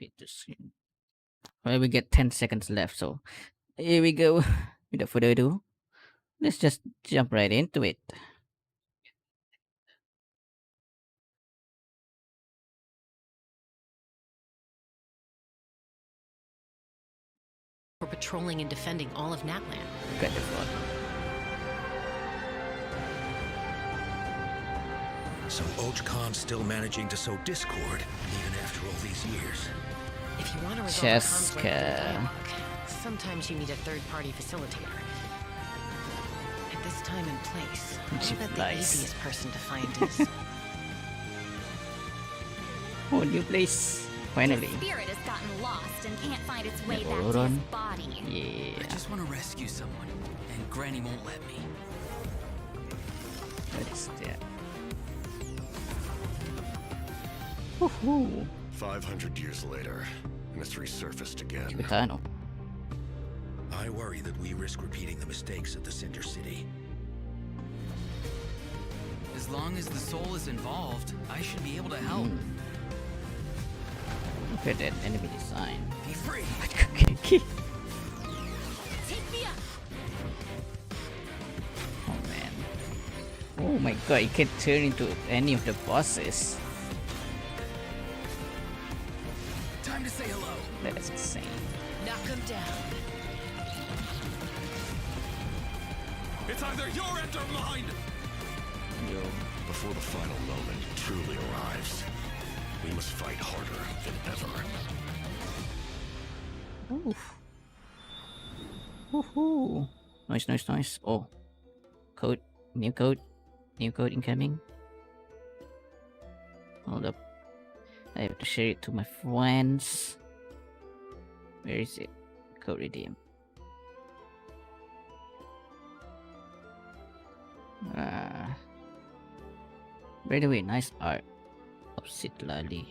Speed to screen. Well, we get 10 seconds left, so here we go. Without further ado, let's just jump right into it. For patrolling and defending all of Natland. Got the floor. So Ojkan's still managing to sow discord, even after all these years. If you want to resolve a conflict through Cheska. dialogue, sometimes you need a third-party facilitator. At this time and place, She I bet the flies. easiest person to find is... Oh, new place. Finally. Spirit has gotten lost and can't find its way Yeah, back hold to on. his body. Yeah. I just want to rescue someone, and Granny won't let me. What is that? Woohoo! 500 years later, and it's resurfaced again. Tibetano. I worry that we risk repeating the mistakes of the Cinder City. As long as the soul is involved, I should be able to help. Look at that enemy design. Be free! Okay. Take me up. Oh man. Oh my god, you can turn into any of the bosses. Time to say hello. That is insane. Knock him down. It's either your end or mine! Yo. Before the final moment truly arrives, we must fight harder than ever. Oof. Woohoo. Nice. Oh. Code. New code incoming. Hold up. I have to share it to my friends. Where is it? Code redeem. By the way, nice art of Sitlali.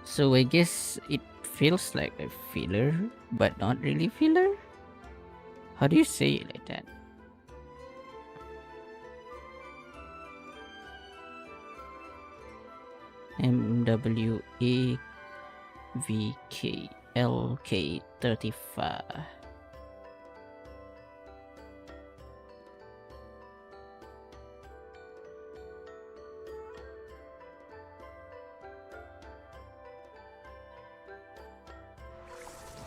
So I guess it feels like a filler, but not really filler? How do you say it like that? MWAVKLK35.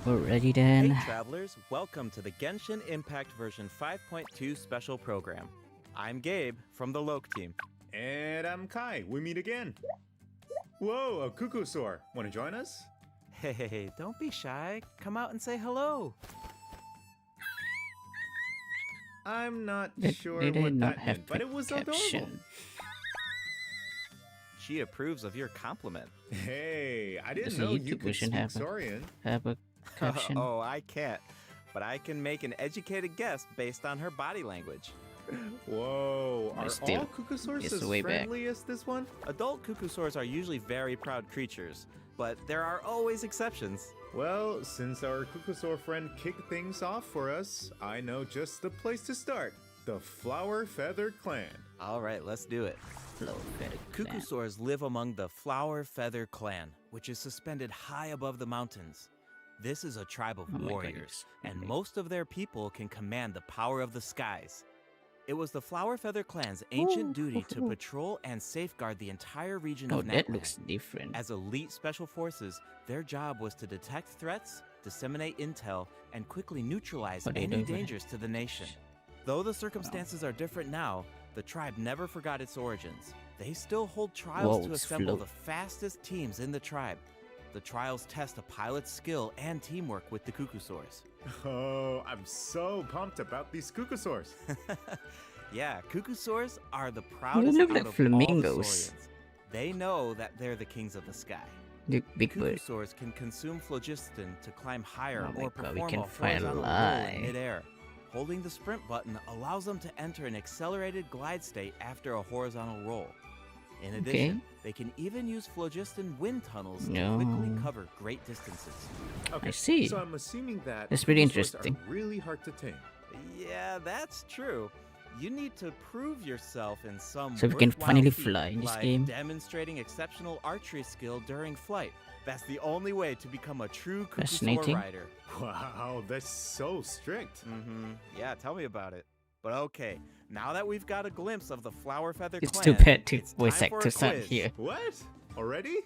We're ready then. Hey travelers, welcome to the Genshin Impact version 5.2 special program. I'm Gabe from the Loke team. And I'm Kai. We meet again. Whoa, a cuckoosaur. Want to join us? Hey, don't be shy. Come out and say hello. I'm not Did sure they what not that have meant, but the it was adorable. caption? She approves of your compliment. Hey, I didn't Does the know you YouTube could version speak have a- Saurian. Have a caption? Oh, I can't. But I can make an educated guess based on her body language. Whoa, I are still- all cuckoosaurs it's as way back. friendly as this one? Adult cuckoosaurs are usually very proud creatures, but there are always exceptions. Well, since our cuckoosaur friend kicked things off for us, I know just the place to start. The Flower Feather Clan. All right, let's do it. Hello, very good. Cuckoosaurs live among the Flower Feather Clan, which is suspended high above the mountains. This is a tribe of Oh my warriors, goodness. and Okay. most of their people can command the power of the skies. It was the Flower Feather Clan's ancient duty to patrol and safeguard the entire region Oh, of that Natland. looks different. As elite special forces, their job was to detect threats, disseminate intel, and quickly neutralize But they any don't even dangers to the nation. Though the circumstances are different now, the tribe never forgot its origins. They still hold trials Whoa, to it's assemble float. the fastest teams in the tribe. The trials test a pilot's skill and teamwork with the cuckoosaurs. Oh, I'm so pumped about these cuckoosaurs. Yeah, cuckoosaurs are the proudest look out like of all the flamingos. saurians. They know that they're the kings of the sky. The big bird. Cuckoosaurs can consume phlogiston to climb higher Oh my or God, we perform can a fly horizontal roll high. in midair. Holding the sprint button allows them to enter an accelerated glide state after a horizontal roll. In addition, they can even use phlogiston wind tunnels to quickly No. cover great distances. Okay, see. So I'm assuming that That's pretty cuckoosaurs interesting. are really hard to tame. Yeah, that's true. You need to prove yourself in some So we can worthwhile finally feat, fly in this like game. demonstrating exceptional archery skill during flight. That's the only way to become a true Kukusaur Fascinating. rider. Wow, that's so strict. Yeah, tell me about it. But okay, now that we've got a glimpse of the Flower Feather It's clan, too bad to it's voice time for a actors aren't quiz. here. What? Already?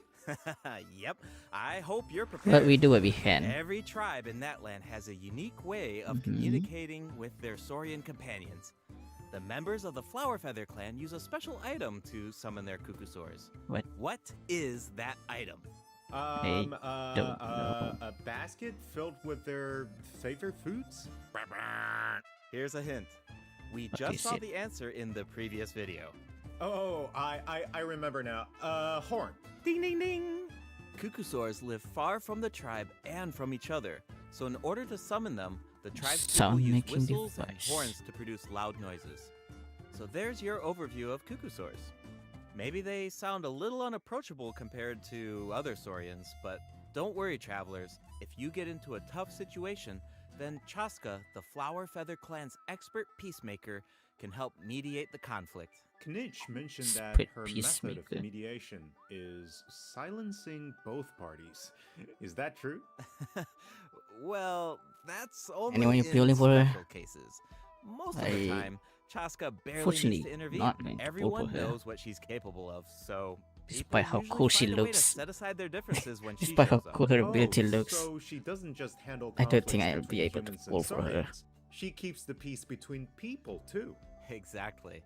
Yep, I hope you're prepared. But we do what we can. Every tribe in that land has a unique way of Mhm. communicating with their Saurian companions. The members of the Flower Feather clan use a special item to summon their Kukusaurs. What? What is that item? don't know. A basket filled with their favorite foods? Here's a hint. We What just is saw it? the answer in the previous video. Oh, I remember now. Horn. Ding ding ding! Kukusaurs live far from the tribe and from each other, so in order to summon them, the tribe's people Sound use making whistles and device. horns to produce loud noises. So there's your overview of Kukusaurs. Maybe they sound a little unapproachable compared to other Saurians, but don't worry, travelers. If you get into a tough situation, then Chaska, the Flower Feather clan's expert peacemaker, can help mediate the conflict. Knitch mentioned that Split her peacemaker. method of mediation is silencing both parties. Is that true? Well, that's only Anyone you're in feeling for? special cases. Most of the I- time, Chaska barely needs Fortunately, to intervene. not going to vote Everyone for her. knows what she's capable of, so Despite people how usually cool she find a way to looks. set aside their differences when she Despite how shows up. cool her ability looks. So she doesn't just handle I don't think conflicts I'll be between able to humans and vote for her. Saurians. She keeps the peace between people too. Exactly.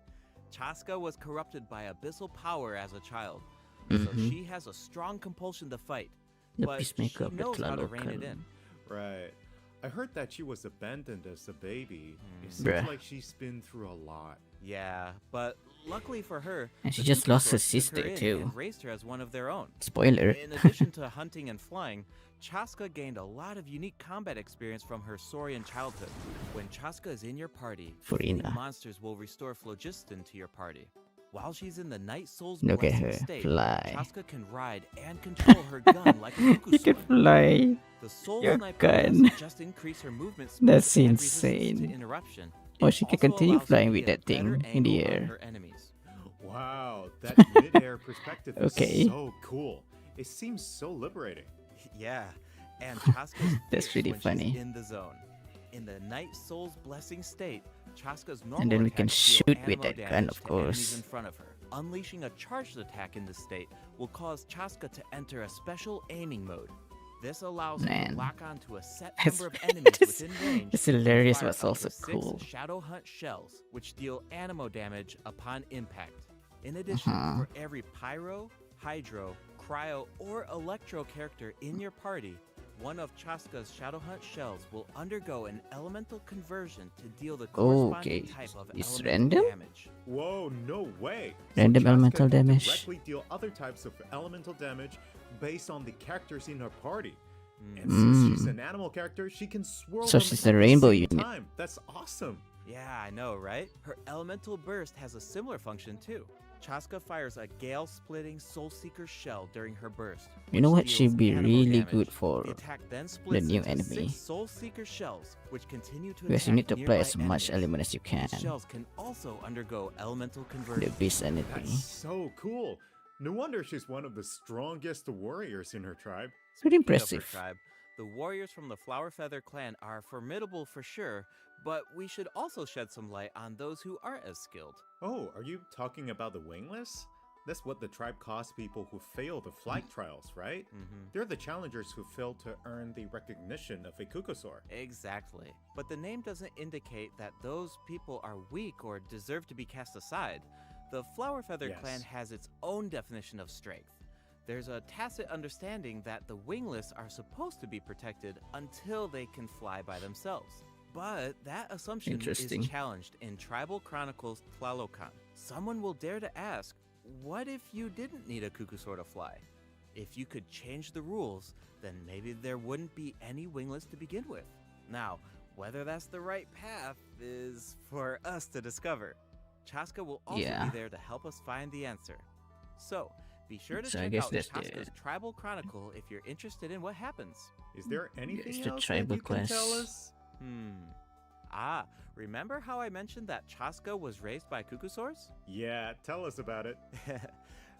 Chaska was corrupted by abyssal power as a child, Mhm. so she has a strong compulsion to fight. The but peacemaker she of the knows how to rein it Tlalocan. in. Right. I heard that she was abandoned as a baby. It seems Bruh. like she's been through a lot. Yeah, but luckily for her, And she the just lost her Kukusaurs took sister, in too. and raised her as one of their own. Spoiler. In addition to hunting and flying, Chaska gained a lot of unique combat experience from her Saurian childhood. When Chaska is in your party, Furina. fleeing monsters will restore phlogiston to your party. While she's in the Night Soul's Look at blessing her state, fly. Chaska can ride and control her gun like a You can Kukusaur. fly. The Soul your Sniper gun. doesn't just increase her movement speed That's and resistance insane. to interruption. Or it she can also continue allows her flying to with get that thing better in the angle on air. her enemies. Wow, that mid-air perspective is Okay. so cool. It seems so liberating. Yeah, and Chaska's That's fierce really when funny. she's in the zone. In the Night Soul's blessing state, Chaska's normal And then we can attacks deal shoot with anemo that gun, damage of to enemies course. in front of her. Unleashing a charged attack in this state will cause Chaska to enter a special aiming mode. This allows her to Man. lock onto a set That's- number of enemies that's- within range. it's hilarious, and but it's fire up also to 6 cool. Shadow Hunt shells, which deal anemo damage upon impact. In addition, Uh-huh. for every pyro, hydro, cryo, or electro character in your party, one of Chaska's Shadow Hunt shells will undergo an elemental conversion to deal the corresponding Okay, type of it's elemental random? damage. Whoa, no way! Random Chaska elemental can damage? directly deal other types of elemental damage based on the characters in her party. And Mm. since she's an animal character, she can swirl So them she's at a the rainbow same unit. time. That's awesome. Yeah, I know, right? Her elemental burst has a similar function too. Chaska fires a gale-splitting Soul Seeker shell during her burst. You know which what she'd deals be anemo really damage. good for? The attack then splits new into enemy. 6 Soul Seeker shells, which continue to Because you attack need to play nearby as much enemies. element as you can. These shells can also undergo elemental The conversion. beast enemy. That's so cool. No wonder she's one of the strongest warriors in her tribe. Pretty Speaking of her impressive. tribe, the warriors from the Flower Feather clan are formidable for sure, but we should also shed some light on those who aren't as skilled. Oh, are you talking about the wingless? That's what the tribe calls people who fail the flight trials, right? They're the challengers who fail to earn the recognition of a Kukusaur. Exactly. But the name doesn't indicate that those people are weak or deserve to be cast aside. The Flower Feather Yes. clan has its own definition of strength. There's a tacit understanding that the wingless are supposed to be protected until they can fly by themselves. But that assumption is Interesting. challenged in Tribal Chronicles Tlalocan. Someone will dare to ask, what if you didn't need a Kukusaur to fly? If you could change the rules, then maybe there wouldn't be any wingless to begin with. Now, whether that's the right path is for us to discover. Chaska will also Yeah. be there to help us find the answer. So, be sure to So I check guess out that's Chaska's the- Tribal Chronicle if you're interested in what happens. Is there anything the else that tribal you can tell class. us? Ah, remember how I mentioned that Chaska was raised by Kukusaurs? Yeah, tell us about it.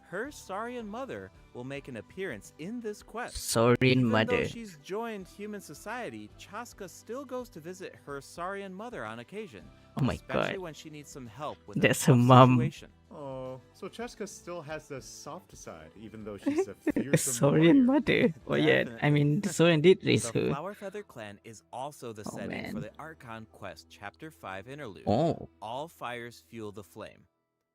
Her Saurian mother will make an appearance in this quest. Saurian Even mother. though she's joined human society, Chaska still goes to visit her Saurian mother on occasion. Oh my especially god. when she needs some help with That's a her tough mom. situation. Oh, so Cheska still has the soft side, even though she's a fearsome Saurian warrior. mother. Oh yeah, I Definitely. mean the Saurian did raise The her. Flower Feather Clan is also the Oh, setting for man. the Archon Quest Chapter 5 interlude. Oh, All fires fuel the flame.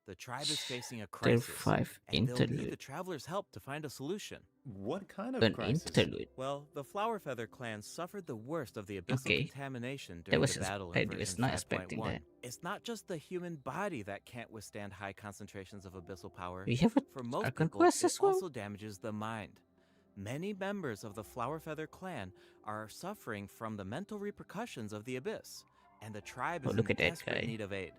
The tribe is facing a Chapter crisis, 5 and they'll need the interlude. traveler's help to find a solution. What kind of An crisis? interlude. Well, the Flower Feather Clan suffered the worst of the abyssal Okay. contamination That during was the battle I in was version not expecting 5.1. that. It's not just the human body that can't withstand high concentrations of abyssal power. We have a For most Archon people, quest it as well. also damages the mind. Many members of the Flower Feather Clan are suffering from the mental repercussions of the abyss, and the tribe Oh, is look in at that desperate guy. need of aid.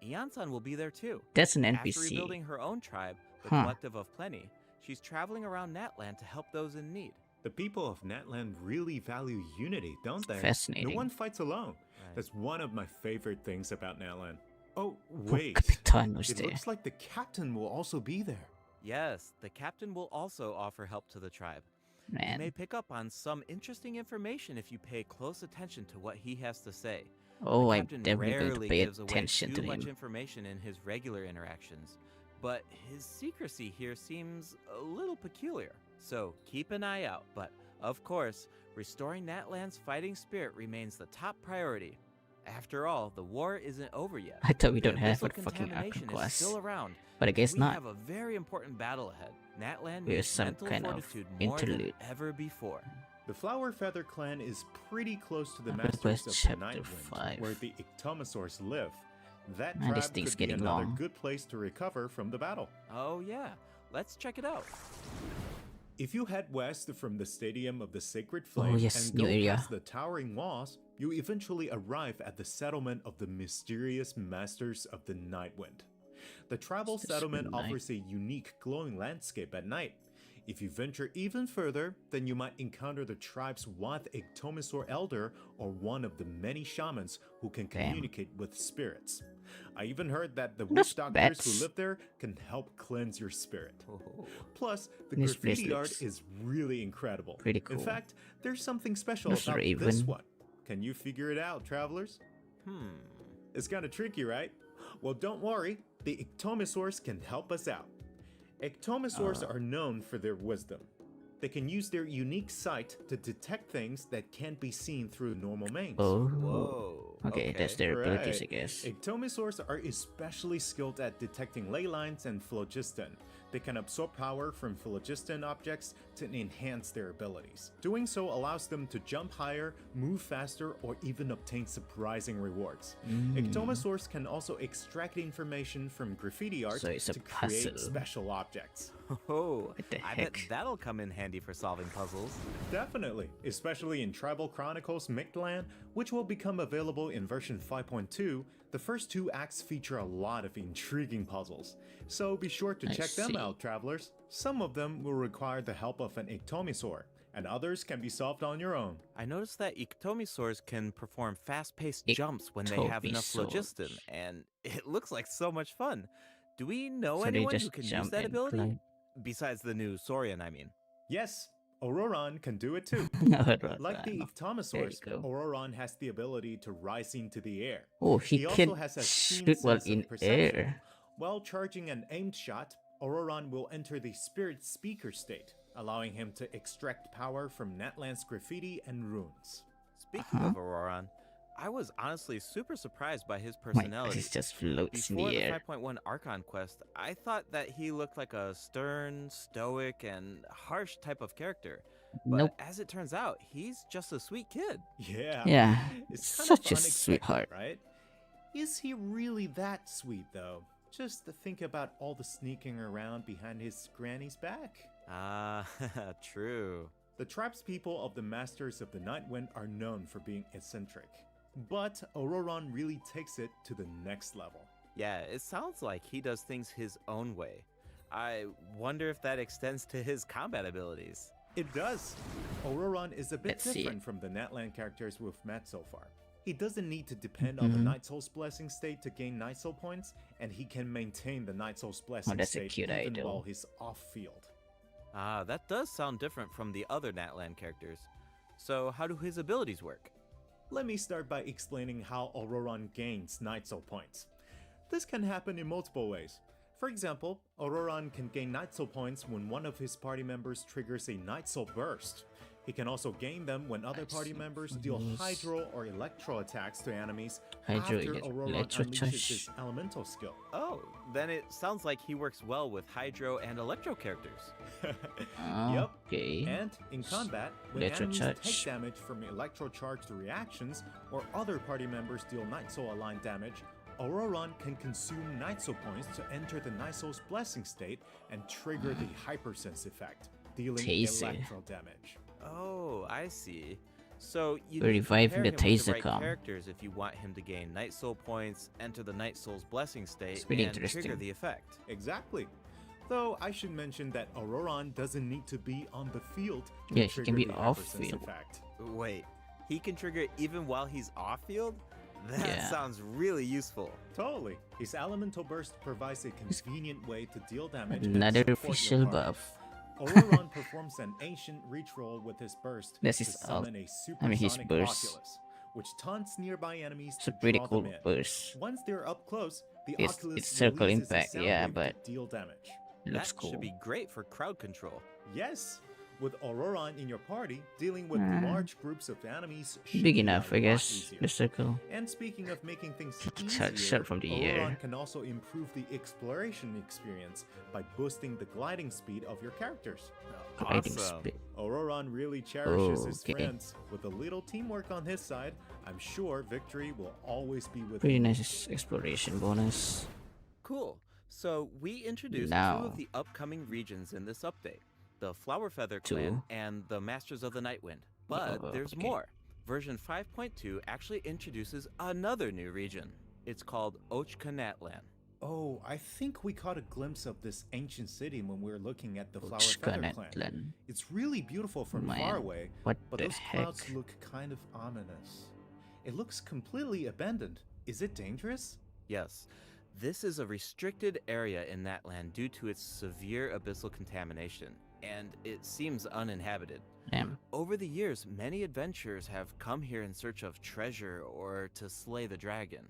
Iansan will be there too. That's an After NPC. rebuilding her own tribe, the Huh. Collective of Plenty, she's traveling around Natland to help those in need. The people of Natland really value unity, don't they? Fascinating. No one fights alone. Right. That's one of my favorite things about Natland. Oh, wait. Capitan was It there. looks like the captain will also be there. Yes, the captain will also offer help to the tribe. You may Man. pick up on some interesting information if you pay close attention to what he has to say. Oh, The I'm captain definitely going to rarely pay gives away attention too to much him. information in his regular interactions, but his secrecy here seems a little peculiar. So keep an eye out. But of course, restoring Natland's fighting spirit remains the top priority. After all, the war isn't over yet. I thought we The don't have abyssal a fucking contamination Archon is still quest. around, But I guess we not. have a very important battle ahead. Natland Here's needs some mental kind of fortitude more than interlude. ever before. The Flower Feather Clan is pretty close to the Archon Masters Quest of the Chapter Nightwind, 5. where the Ictomosaurs live. That Man, this tribe thing's could be getting another long. good place to recover from the battle. Oh yeah, let's check it out. If you head west from the Stadium of the Sacred Flame yes, and new go area. past the towering walls, you eventually arrive at the settlement of the mysterious Masters of the Nightwind. The tribal Masters of the settlement Night. offers a unique glowing landscape at night. If you venture even further, then you might encounter the tribe's Wath Ictomosaur Elder or one of the many shamans who can Damn. communicate with spirits. I even heard that the Those witch doctors bats. who live there can help cleanse your spirit. Plus, the This graffiti place art looks is really incredible. pretty In cool. fact, there's something special Those about this raven. one. Can you figure it out, travelers? It's kind of tricky, right? Well, don't worry. The Ictomosaurs can help us out. Ictomosaurs are known for their wisdom. They can use their unique sight to detect things that can't be seen through normal means. Oh. Whoa. Okay, that's their abilities, I Right. guess. Ictomosaurs are especially skilled at detecting ley lines and phlogiston. They can absorb power from phlogiston objects to enhance their abilities. Doing so allows them to jump higher, move faster, or even obtain surprising rewards. Ictomosaurs can also extract information from graffiti art So it's a to create puzzle. special objects. Oh, What the I bet heck? that'll come in handy for solving puzzles. Definitely, especially in Tribal Chronicles Mictland, which will become available in version 5.2. The first two acts feature a lot of intriguing puzzles, so be sure to I check them see. out, travelers. Some of them will require the help of an Ictomosaur, and others can be solved on your own. I noticed that Ictomosaurs can perform fast-paced jumps when they have enough Ictomosaurs. phlogiston, and it looks like so much fun. Do we know So they anyone who just can use jump that and ability? climb. Besides the new Saurian, I mean. Yes, Auroron can do it too. Like the Ictomosaurs, There you go. Auroron has the ability to rise into the air. Oh, he also can has a keen shoot while sense of in perception. air. While charging an aimed shot, Auroron will enter the spirit speaker state, allowing him to extract power from Natland's graffiti and runes. Speaking of Auroron, I was honestly super surprised by his My personality. eyes just floats in Before the the air. 5.1 Archon quest, I thought that he looked like a stern, stoic, and harsh type of character. But Nope. as it turns out, he's just a sweet kid. Yeah. Yeah, It's kind such of a unexpected, sweetheart. right? Is he really that sweet, though? Just to think about all the sneaking around behind his granny's back. Ah, true. The tribespeople of the Masters of the Nightwind are known for being eccentric. But Auroron really takes it to the next level. Yeah, it sounds like he does things his own way. I wonder if that extends to his combat abilities. It does. Auroron is a bit Let's see different from the Natland characters we've met so far. He doesn't need to depend on the Mhm. Night Soul's Blessing state to gain Night Soul points, and he can maintain the Night Soul's Blessing that's a state cute even idol. while he's off-field. Ah, that does sound different from the other Natlan characters. So how do his abilities work? Let me start by explaining how Auroron gains Night Soul points. This can happen in multiple ways. For example, Auroron can gain Night Soul points when one of his party members triggers a Night Soul burst. He can also gain them when other party members deal Hydro or Electro attacks to enemies Hydro, after Auroron Electro unleashes touch. his elemental skill. Oh, then it sounds like he works well with Hydro and Electro characters. Yep. Okay. And in combat, when Electro enemies charge. take damage from electro-charged reactions, or other party members deal Night Soul-aligned damage, Auroron can consume Night Soul points to enter the Night Soul's Blessing state and trigger the Hypersense effect, dealing Taser. electro damage. Oh, I see. So you We're need to reviving pair the him with the Taser right com. characters if you want him to gain Night Soul points, enter the Night Soul's Blessing state, It's pretty and trigger interesting. the effect. Exactly. Though I should mention that Auroron doesn't need to be on the field to Yeah, he trigger can be the off Hypersense field. effect. Wait, he can trigger it even while he's off-field? That Yeah. sounds really useful. Totally. His Elemental Burst provides a convenient way to deal damage and Another support your official party. buff. Auroron performs an ancient reach roll with his burst This to is all- summon a his supersonic burst. Oculus, which taunts nearby enemies It's a to pretty draw cool them in. burst. Once they're up close, the It's Oculus circle releases a impact, sound yeah, wave but to deal damage. Looks That cool. should be great for crowd control. Yes, with Auroron in your party, dealing with large groups of enemies should Big be enough, a I lot guess. easier. The circle. And speaking of making things Shot easier, from the Auroron air. can also improve the exploration experience by boosting the gliding speed of your characters. Gliding Awesome. speed. Auroron really cherishes his Okay. friends. With a little teamwork on his side, I'm sure victory will always be with Pretty him. nice exploration bonus. Cool. So we introduced Now- 2 of the upcoming regions in this update. The Flower Feather Two. Clan and the Masters of the Nightwind. But Oh, there's okay. more. Version 5.2 actually introduces another new region. It's called Ochkanatlan. Oh, I think we caught a glimpse of this ancient city when we were looking at the Flower Feather Clan. Ochkanatlan. It's really beautiful from Man, far away, what but the those clouds heck? look kind of ominous. It looks completely abandoned. Is it dangerous? Yes, this is a restricted area in that land due to its severe abyssal contamination, and it seems uninhabited. Damn. Over the years, many adventurers have come here in search of treasure or to slay the dragon.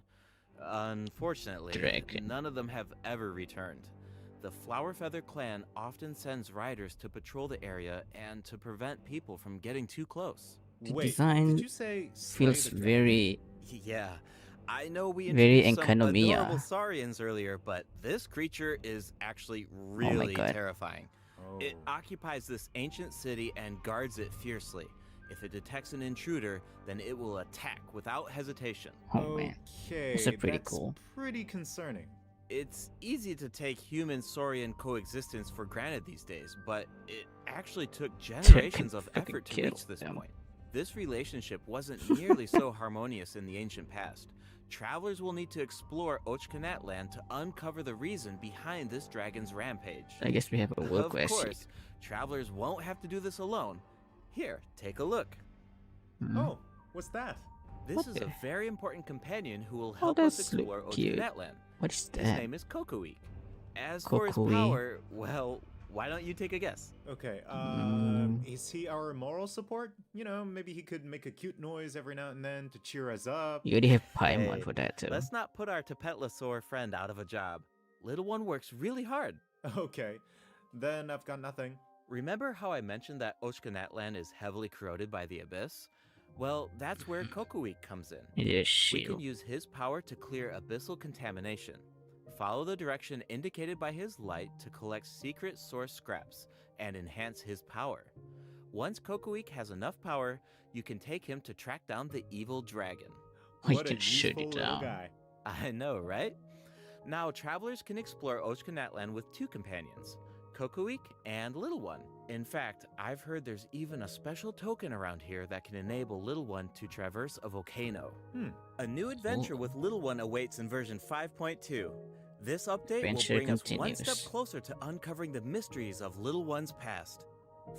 Unfortunately, Dragon. none of them have ever returned. The Flower Feather Clan often sends riders to patrol the area and to prevent people from getting too close. The Wait, design did you say slay Feels the dragon? very Yeah, I know we Very introduced some Enkanomiya. adorable Saurians earlier, but this creature is actually really God. terrifying. Oh. It occupies this ancient city and guards it fiercely. If it detects an intruder, then it will attack without hesitation. oh man. Okay, That's a pretty that's cool. pretty concerning. It's easy to take human-Saurian coexistence for granted these days, but it actually took generations of fucking effort to kill reach this them. point. This relationship wasn't nearly so harmonious in the ancient past. Travelers will need to explore Ochkanatlan to uncover the reason behind this dragon's rampage. I guess we have a world Of quest. course, travelers won't have to do this alone. Here, take a look. Mhm. Oh, what's that? This is Okay. a very important companion who will help us that's look explore cute. Ochkanatlan. What is His that? name is Kokoweek. As for his Kokoweek. power, well, why don't you take a guess? Okay, Mm. is he our moral support? You know, maybe he could make a cute noise every now and then to cheer us up. You already have Paimon Hey, for that too. Let's not put our Tapetlasaur friend out of a job. Little one works really hard. Okay, then I've got nothing. Remember how I mentioned that Ochkanatlan is heavily corroded by the abyss? Well, that's where Kokoweek comes in. It is We can shield. use his power to clear abyssal contamination. Follow the direction indicated by his light to collect secret source scraps and enhance his power. Once Kokoweek has enough power, you can take him to track down the evil dragon. We What a can shoot useful it little down. guy. I know, right? Now, travelers can explore Ochkanatlan with 2 companions, Kokoweek and Little One. In fact, I've heard there's even a special token around here that can enable Little One to traverse a volcano. A new adventure with Little One awaits in version 5.2. This update Adventure will bring us one continues. step closer to uncovering the mysteries of Little One's past.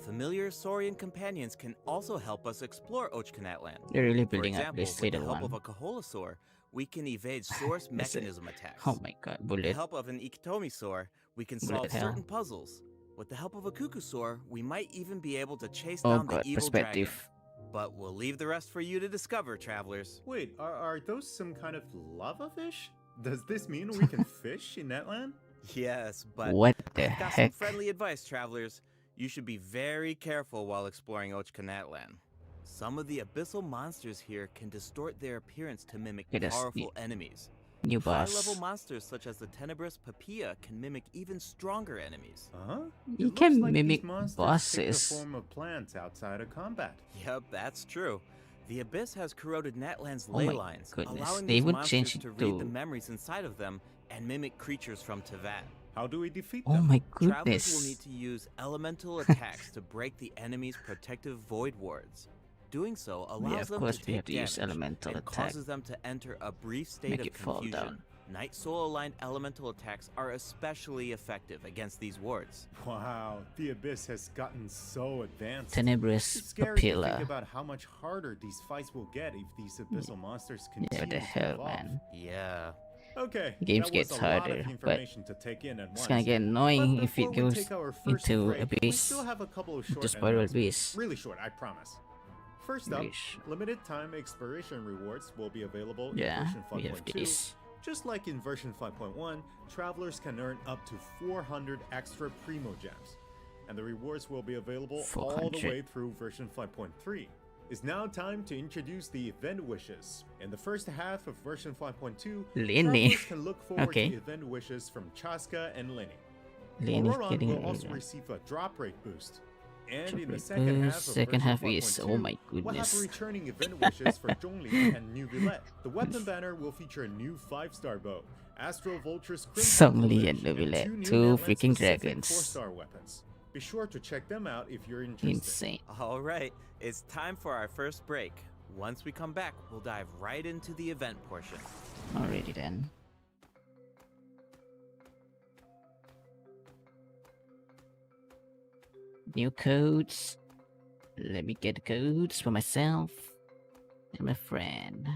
Familiar Saurian companions can also help us explore Ochkanatland. They're really For building up example, this with the little help one. of a Kaholasaur, we can evade source That's it. mechanism attacks. Oh my god, With the bullet. help of an Ikitomisaur, we can Bullet solve hell. certain puzzles. With the help of a Kukusaur, we might even be able to chase Oh down the god, evil dragon. perspective. But we'll leave the rest for you to discover, travelers. Wait, are those some kind of lava fish? Does this mean we can fish in Netland? Yes, but What the I've got some heck? friendly advice, travelers. You should be very careful while exploring Ochkanatland. Some of the abyssal monsters here can distort their appearance to mimic Okay, that's powerful enemies. New High-level boss. monsters such as the tenebrous Papilla can mimic even stronger enemies. Huh? You It can looks like mimic these monsters bosses. take the form of plants outside of combat. Yep, that's true. The Abyss has corroded Natland's Oh ley my lines, goodness, allowing they these would monsters change it to read the to- memories inside of them and mimic creatures from Tevat. How do we defeat Oh them? my Travelers will goodness. need to use elemental attacks to break the enemy's protective void wards. Doing so allows Yeah, of them course to we take have to use damage elemental and attack. causes them to enter a brief state Make of it fall confusion. down. Night Soul aligned elemental attacks are especially effective against these wards. Wow, the Abyss has gotten so advanced. Tenebrous It's scary to think Papilla. about how much harder these fights will get if these abyssal monsters Yeah, continue what the to hell, evolve. man. Yeah. Okay, Games that gets was a lot harder, of but information to take in at It's once. gonna get annoying But if it before we goes take our first into break, we Abyss. still have a couple of short To Spiral announcements. Abyss. Really short, I promise. First up, Really short. limited time exploration rewards will be available Yeah, in version we have 5.2. this. Just like in version 5.1, travelers can earn up to 400 extra Primo Gems, and the rewards will be available all the 400. way through version 5.3. It's now time to introduce the event wishes. In the first half of version 5.2, Lenny. travelers can look forward Okay. to event wishes from Chaska and Lenny. Lane is Auroron getting will also rid of- receive a drop rate boost. And Drop in the rate second half of boost, second half version is- 5.2, oh my we'll have goodness. returning event wishes for Zhongli and New Villette. The weapon banner will feature a new 5-star bow, Astro Vulture's Crimson Zhongli and Plumage, New Villette, two new two Netland freaking specific dragons. 4-star weapons. Be sure to check them out if you're interested. Insane. All right, it's time for our first break. Once we come back, we'll dive right into the event portion. Alrighty then. New codes. Let me get the codes for myself and my friend.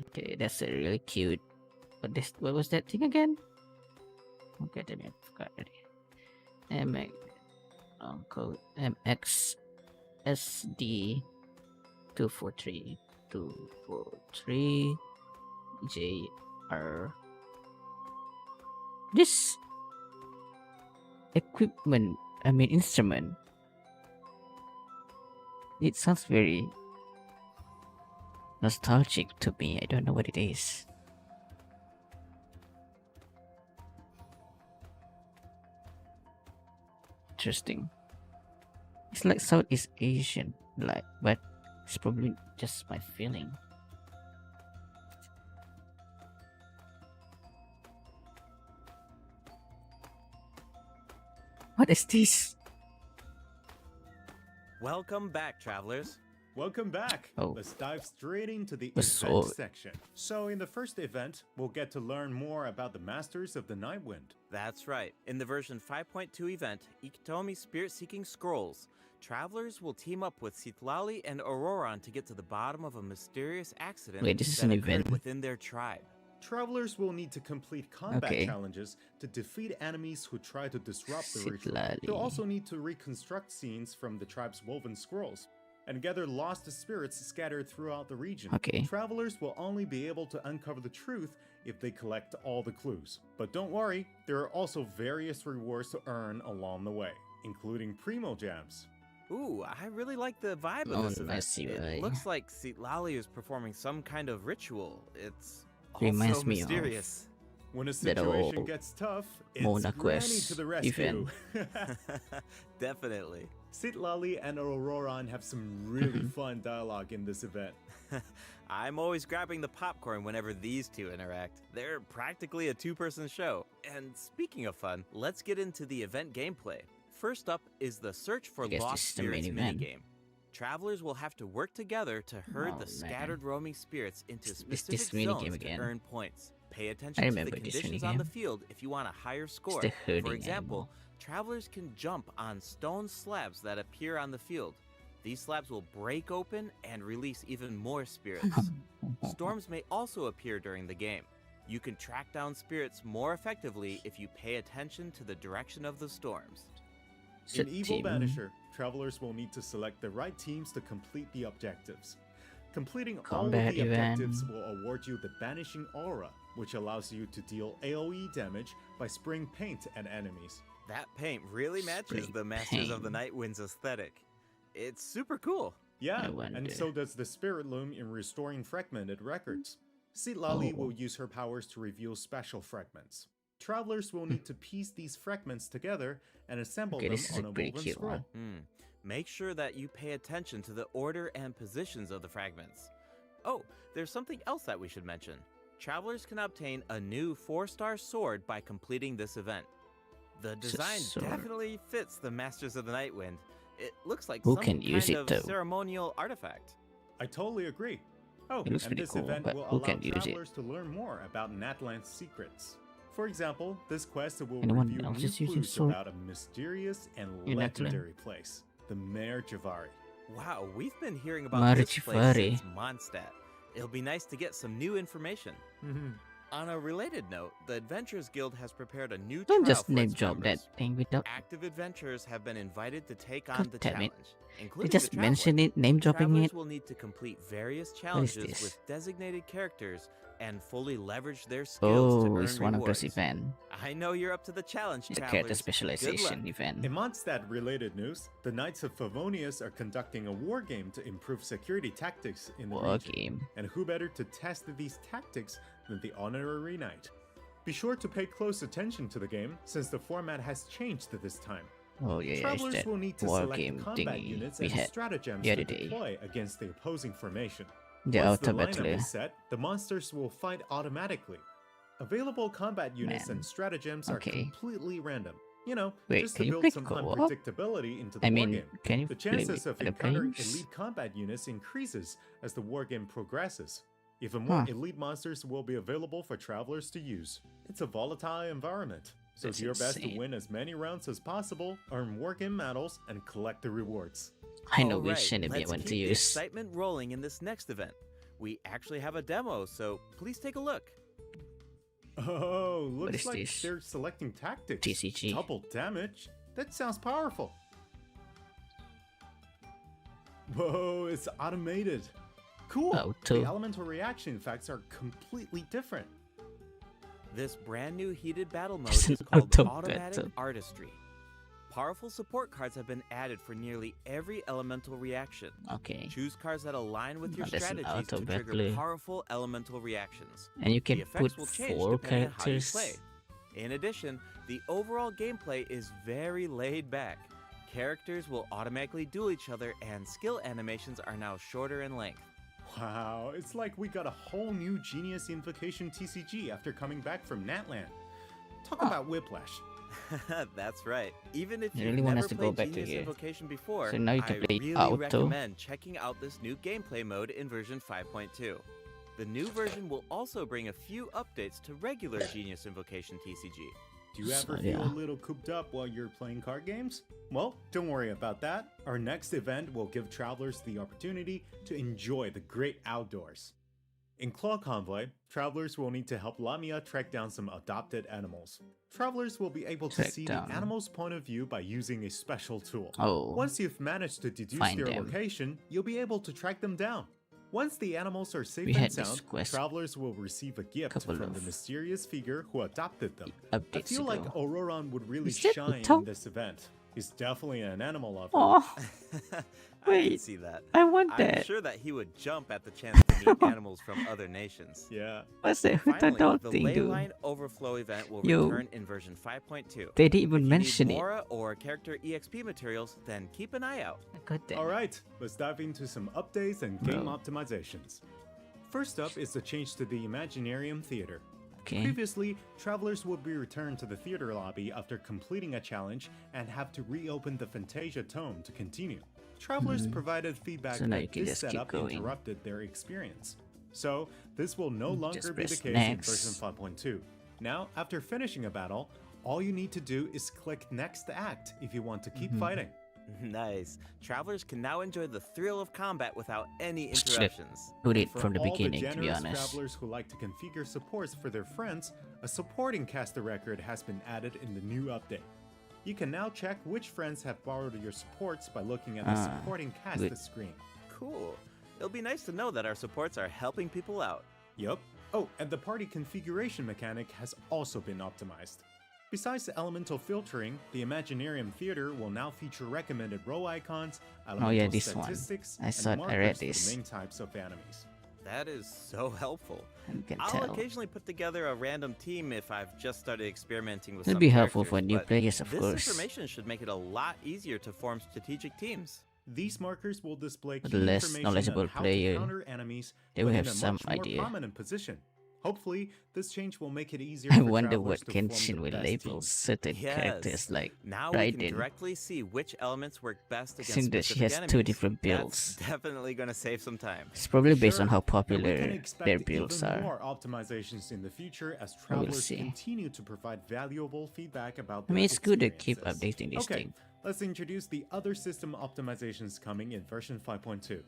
Okay, that's a really cute. What was that thing again? Okay, damn it, forgot already. MX code MXSD 243 JR. This equipment, instrument. It sounds very nostalgic to me. I don't know what it is. Interesting. It's like Southeast Asian, but it's probably just my feeling. What is this? Welcome back, travelers. Welcome back! Oh. Let's dive straight into the A event sword. section. So in the first event, we'll get to learn more about the Masters of the Nightwind. That's right. In the version 5.2 event, Ikitomi Spirit-Seeking Scrolls, travelers will team up with Citlali and Auroron to get to the bottom of a mysterious accident Wait, this is that an occurred event? within their tribe. Travelers will need to complete combat Okay. challenges to defeat enemies who try to disrupt the ritual. Citlali. They'll also need to reconstruct scenes from the tribe's woven scrolls and gather lost spirits scattered throughout the region. Okay. Travelers will only be able to uncover the truth if they collect all the clues. But don't worry, there are also various rewards to earn along the way, including Primo Gems. Ooh, I really like the vibe Oh, of this I event. see It why. looks like Citlali is performing some kind of ritual. It's Reminds also me of mysterious. When a that situation old gets tough, it's Mona Granny Quest to the rescue. Definitely. Citlali and Auroron have some really fun dialogue in this event. I'm always grabbing the popcorn whenever these two interact. They're practically a two-person show. And speaking of fun, let's get into the event gameplay. First up is the Search for I guess Lost this is the main Spirits event. minigame. Travelers will have to work together to herd Oh, the man. scattered roaming spirits into This specific minigame zones to again. earn points. Pay I attention to the remember this conditions on the minigame. field if you want a higher score. the herding For example, animal. travelers can jump on stone slabs that appear on the field. These slabs will break open and release even more spirits. Storms may also appear during the game. You can track down spirits more effectively if you pay attention to the direction of the storms. In Evil Banisher, travelers will need to select the right teams to complete the objectives. Completing all of Combat the event. objectives will award you the Banishing Aura, which allows you to deal AoE damage by spraying paint at enemies. That paint really matches Spray the Masters of the paint. Nightwind's aesthetic. It's super cool. Yeah, I and wonder. so does the Spirit Loom in restoring fragmented records. Sitlali will use her powers to reveal special fragments. Travelers will need to piece these fragments together and assemble Okay, them this is on a a pretty woven cute scroll. one. Make sure that you pay attention to the order and positions of the fragments. Oh, there's something else that we should mention. Travelers can obtain a new 4-star sword by completing this event. The It's a design sword. definitely fits the Masters of the Nightwind. It looks like Who some can use kind it, of though? ceremonial artifact. I totally agree. Oh, It looks and pretty this cool, event but will who allow can use it? travelers to learn more about Natlan's secrets. For example, this quest will Anyone reveal else new is using clues sword? about a mysterious and You're not clear. legendary place, the Mare Javari. Wow, we've been hearing about Mare this place Javari. since Mondstadt. It'll be nice to get some new information. On a related note, the Adventurers Guild has prepared a new Don't trial just for name its drop that members. thing without. Active adventurers have been invited to take on God the damn it. challenge, They including just the mention Traveler. it, name dropping Travelers it. will need to complete various What is challenges this? with designated characters and fully leverage their skills to Oh, earn it's one of rewards. those events. I know you're up to the challenge, It's a travelers. character Good specialization luck. event. In Mondstadt-related news, the Knights of Favonius are conducting a war game to improve security tactics in the War region. game. And who better to test these tactics than the Honorary Knight? Be sure to pay close attention to the game, since the format has changed this time. Oh yeah, it's Travelers that will need to war select game combat thingy units we and had stratagems the to other day. deploy against the opposing formation. The Once the auto lineup battler. is set, the monsters will fight automatically. Available combat units Man. and stratagems are Okay. completely random. You know, Wait, just can to you build click some co-op? unpredictability into the I war mean, game. can you The play chances with of other encountering players? elite combat units increases as the war game progresses. Even more Huh. elite monsters will be available for travelers to use. It's a volatile environment, so That's do your best to insane. win as many rounds as possible, earn war game medals, and collect the rewards. I know All which right, enemy I let's want to keep the use. excitement rolling in this next event. We actually have a demo, so please take a look. Oh, looks is like this? they're selecting tactics. TCG. Double damage? That sounds powerful. Whoa, it's automated. Cool. Auto. The elemental reaction effects are completely different. This brand new heated battle mode It's is an called auto Automatic battle. Artistry. Powerful support cards have been added for nearly every elemental reaction. Okay. Choose cards that align with your Oh, that's an strategies to auto trigger battler. powerful elemental reactions. And you can The effects put will change 4 depending on how you characters. play. In addition, the overall gameplay is very laid back. Characters will automatically duel each other, and skill animations are now shorter in length. Wow, it's like we got a whole new Genius Invocation TCG after coming back from Natlan. Talk about whiplash. That's right. Even if They you've really want never us to played go back to Genius here. Invocation before, So now you can I play really auto. recommend checking out this new gameplay mode in version 5.2. The new version will also bring a few updates to regular Genius Invocation TCG. Do you ever So, feel yeah. a little cooped up while you're playing card games? Well, don't worry about that. Our next event will give travelers the opportunity to enjoy the great outdoors. In Claw Convoy, travelers will need to help Lamia track down some adopted animals. Travelers will be able to Track see down. the animal's point of view by using a special tool. Oh. Once you've managed to deduce Find their them. location, you'll be able to track them down. Once the animals are safe We and had this sound, quest travelers will receive a gift couple from the of mysterious figure who adopted them. I updates feel like ago. Auroron would really Is that shine Uto? in this event. He's definitely an animal lover. Oh, I can Wait, see that. I want I'm that. sure that he would jump at the chance to meet animals from other nations. Yeah. What's that Finally, dog the thing, dude? Leyline Overflow event will Yo. return in version 5.2. They didn't even If you mention need it. Mora or character EXP materials, then keep an eye out. God damn. Alright, let's dive into some updates and game Bro. optimizations. First up is the change to the Imaginarium Theater. Okay. Previously, travelers would be returned to the theater lobby after completing a challenge and have to reopen the Fantasia Tome to continue. Travelers provided feedback So now you that can this just keep setup going. interrupted their experience. So, this will no longer be the press case next. in version 5.2. Now, after finishing a battle, All you need to do is click Next Act if you want to keep fighting. Nice. Travelers can now enjoy the thrill of combat without any Should interruptions. put it For from the all beginning, the to be generous honest. travelers who like to configure supports for their friends, a supporting caster record has been added in the new update. You can now check which friends have borrowed your supports by looking at the supporting cast good. screen. Cool. It'll be nice to know that our supports are helping people out. Yup. Oh, and the party configuration mechanic has also been optimized. Besides the elemental filtering, the Imaginarium Theater will now feature recommended row icons, elemental this one. statistics, I and saw it, I markers read for the this. main types of enemies. That is so helpful. You can I'll tell. occasionally put together a random team if I've just started experimenting with It'll some be helpful characters, for new but players, of this course. information should make it a lot easier to form strategic teams. These markers will display For key the less information knowledgeable on how player, to counter enemies, they will but have in a some much more idea. prominent position. Hopefully, this change will make it easier I for wonder travelers what to form Genshin the will best label teams. certain Yes. characters like Now we can Raiden. directly see which elements work best against Seeing that she specific has enemies. two different builds. That's definitely gonna save some time. It's probably based on Sure, how and we popular can expect their builds even are. more optimizations in the future as We will travelers see. continue to provide valuable feedback about I mean, their it's good to keep experiences. updating this Okay, thing. let's introduce the other system optimizations coming in version 5.2.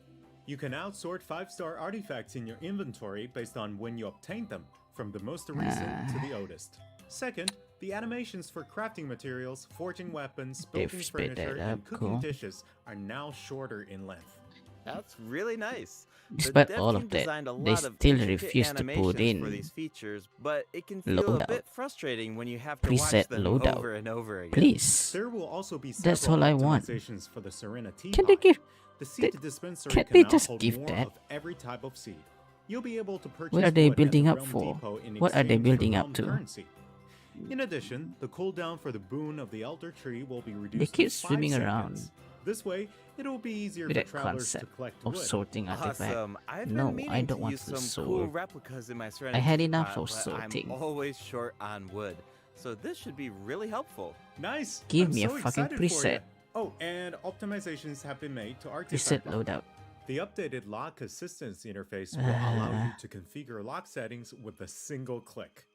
You can now sort 5-star artifacts in your inventory based on when you obtained them, from the most recent to the oldest. Second, the animations for crafting materials, forging weapons, They've building sped that furniture, and up, cooking cool. dishes are now shorter in length. That's really nice. The Despite dev all team of that, designed a they lot of still intricate refuse to put animations in for these features, but it can feel a loadout. bit frustrating when you have to watch Preset them loadout. over and over again. Please. There will also be That's several all I want. optimizations for the Serena Can teapot. they give? The seed dispensary can't can they now just hold give more that? of every type of seed. You'll be able to purchase What are they wood at the building up Realm for? Depot in What are they exchange for building up realm to? currency. In addition, the cooldown for the boon of the Elder Tree will be reduced They keep to 5 swimming seconds. around. This way, it will be easier With for that travelers to concept collect of wood. sorting artifact. Awesome. I've No, been meaning I don't to want use to some cool sort. replicas in my Serenity I had enough teapot, of but sorting. I'm always short on wood, so this should be really helpful. Nice! Give I'm me a so fucking excited for ya. preset. Oh, and optimizations have been made to Preset artifact lock. loadout. The updated lock assistance interface will allow you to configure lock settings with a single click.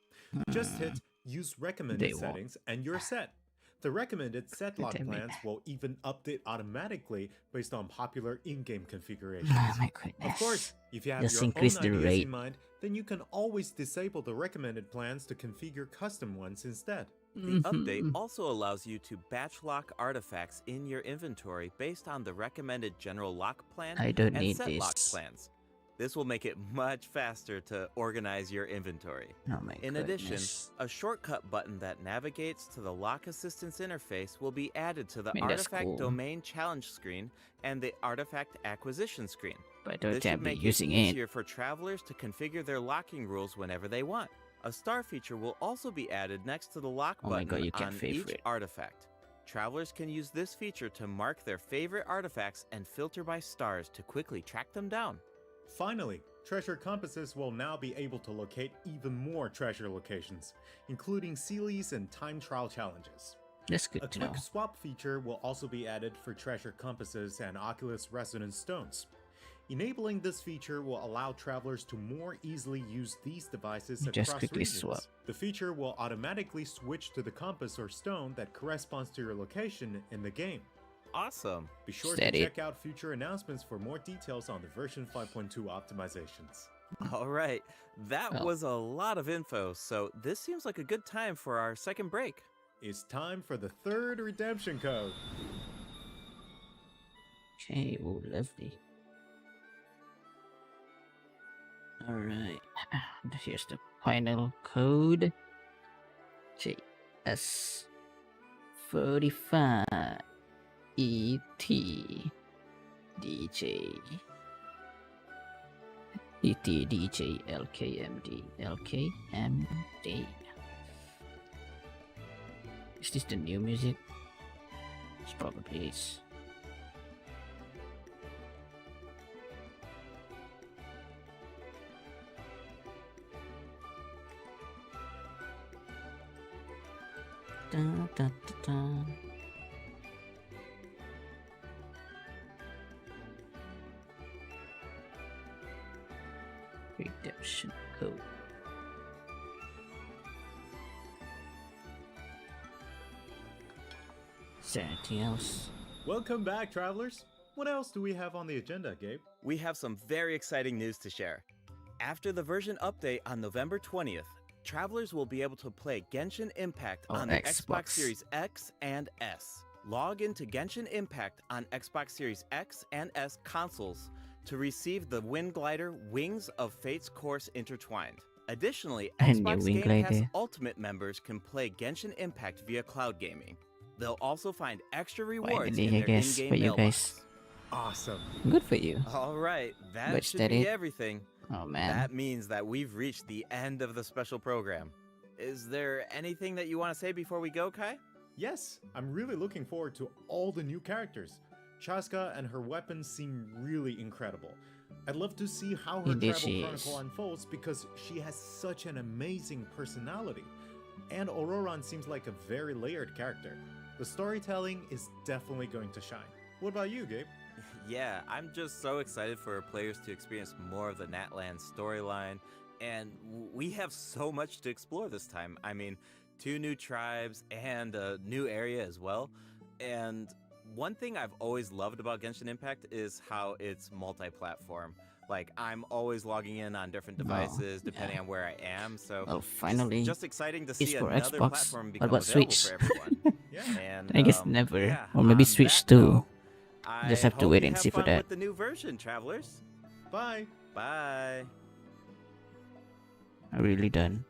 Just hit Use Recommended They won't. Settings and you're set. The recommended set lock Damn it. plans will even update automatically based on popular in-game configurations. Oh my goodness. Of course, if you have Just your own increase the ideas rate. in mind, then you can always disable the recommended plans to configure custom ones instead. The update also allows you to batch lock artifacts in your inventory based on the recommended general lock plan I don't and need set lock this. plans. This will make it much faster to organize your inventory. Oh my In addition, goodness. a shortcut button that navigates to the lock assistance interface will be added to the I mean, that's artifact cool. domain challenge screen and the artifact acquisition screen. But I don't This think should I'll be make using it it. easier for travelers to configure their locking rules whenever they want. A star feature will also be added next to the lock Oh my button God, you can't on each favorite. artifact. Travelers can use this feature to mark their favorite artifacts and filter by stars to quickly track them down. Finally, treasure compasses will now be able to locate even more treasure locations, including Sealies and time trial challenges. That's good A to know. quick swap feature will also be added for treasure compasses and Oculus resonance stones. Enabling this feature will allow travelers to more easily use these devices Just across quickly regions. swap. The feature will automatically switch to the compass or stone that corresponds to your location in the game. Awesome! Be sure Steady. to check out future announcements for more details on the version 5.2 optimizations. Alright, that Well. was a lot of info, so this seems like a good time for our second break. It's time for the third redemption code. Okay, oh lovely. Alright. Here's the final code. JS 45 ET DJ ET DJ LKMD LKMD. Is this the new music? It probably is. Da, da, da, da. Redemption code. Is there anything else? Welcome back, travelers. What else do we have on the agenda, Gabe? We have some very exciting news to share. After the version update on November 20th, travelers will be able to play Genshin Impact Oh, on the Xbox. Xbox Series X and S. Log into Genshin Impact on Xbox Series X and S consoles to receive the Wind Glider Wings of Fate's Course Intertwined. Additionally, I knew Xbox Wind Game Pass Glider. Ultimate members can play Genshin Impact via cloud gaming. They'll also find extra rewards Finally, in I their guess, in-game for you mailbox. guys. Awesome. Good for you. All right, that But should that be it? everything. Oh man. That means that we've reached the end of the special program. Is there anything that you want to say before we go, Kai? Yes, I'm really looking forward to all the new characters. Chaska and her weapons seem really incredible. I'd love to see how her Indeed travel she chronicle is. unfolds because she has such an amazing personality. And Auroran seems like a very layered character. The storytelling is definitely going to shine. What about you, Gabe? Yeah, I'm just so excited for players to experience more of the Natlan storyline, and we have so much to explore this time. I mean, 2 new tribes and a new area as well. And one thing I've always loved about Genshin Impact is how it's multi-platform. Like, I'm always logging in on different devices depending on where I am, so Well, it's finally, just exciting to it's see for another Xbox. platform What become about available Switch? for everyone. Yeah. And I guess never. yeah, Or maybe on Switch that too. note, I Just have to hope wait you and have see for fun that. with the new version, travelers. Bye. Bye. Are we really done?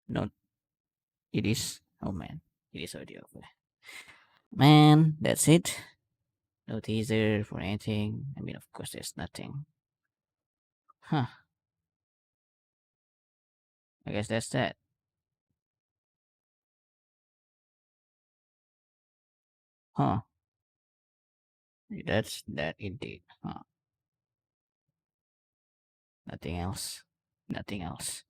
No, it is. Oh man, it is already over. Man, that's it. No teaser for anything. I mean, of course, there's nothing. Huh. I guess that's that. Huh. That's that indeed. Huh. Nothing else. Nothing else.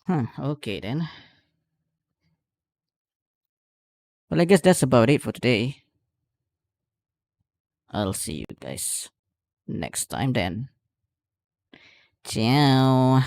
Huh. Okay then. Well, I guess that's about it for today. I'll see you guys next time then. Ciao.